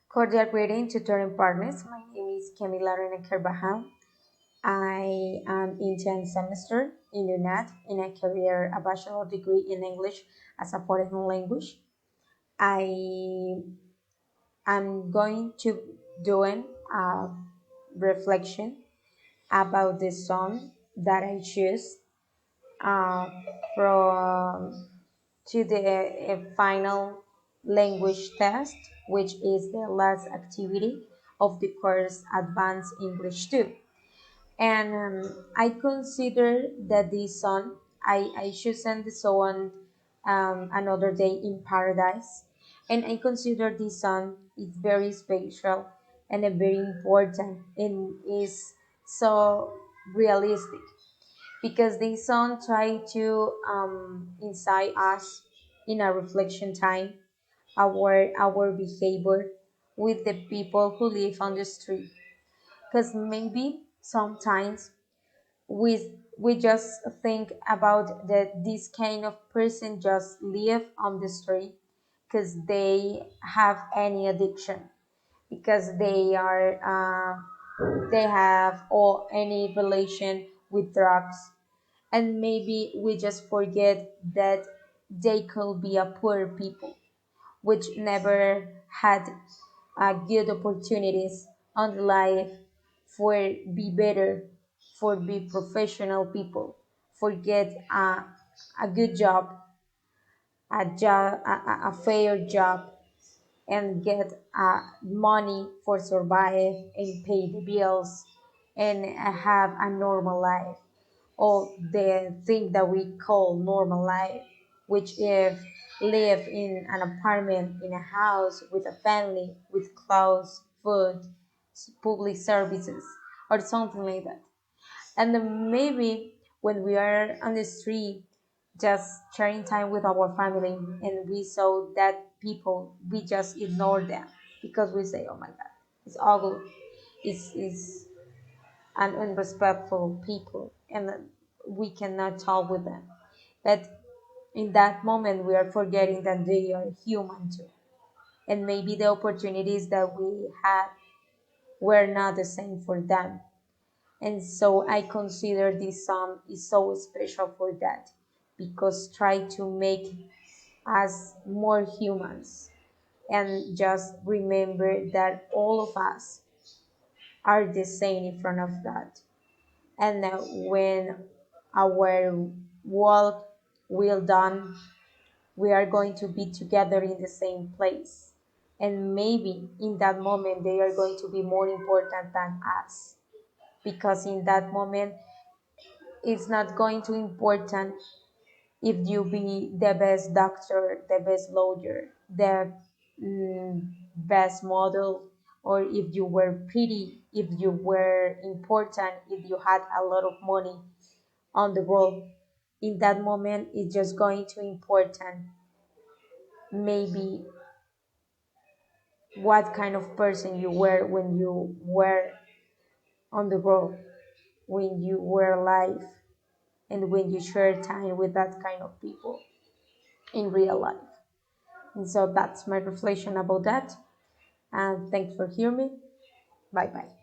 Cordial greeting to Touring Partners. My name is Camila Rene Carvajal. I am in 10th semester in UNAT in a career, a bachelor degree in English as a foreign language. I am going to doing a reflection about the song that I choose uh, from to the final language test, which is the last activity of the course Advanced English 2. And I consider that this song, I should send the song Another Day in Paradise. And I consider this song is very special and very important and is so realistic because this song try to insight us in a reflection time our behavior with the people who live on the street because maybe sometimes we just think about that this kind of person just live on the street because they have any addiction because they have or any relation with drugs and maybe we just forget that they could be a poor people which never had good opportunities on life for be better, for be professional people, for get a good job, a fair job, and get money for survive and pay the bills and have a normal life or the thing that we call normal life, which if live in an apartment, in a house, with a family, with clothes, food, public services, or something like that. And then maybe when we are on the street, just sharing time with our family, and we saw that people, we just ignore them because we say, "Oh my God, it's ugly, it's and unrespectful people and we cannot talk with them but in that moment we are forgetting that they are human too and maybe the opportunities that we had were not the same for them and so I consider this song is so special for that because try to make us more humans and just remember that all of us are the same in front of God and when our work will done we are going to be together in the same place and maybe in that moment they are going to be more important than us because in that moment it's not going to important if you be the best doctor the best lawyer the best model or if you were pretty if you were important if you had a lot of money on the world in that moment it's just going to important maybe what kind of person you were when you were on the world when you were alive and when you share time with that kind of people in real life and so that's my reflection about that and thanks for hearing me bye bye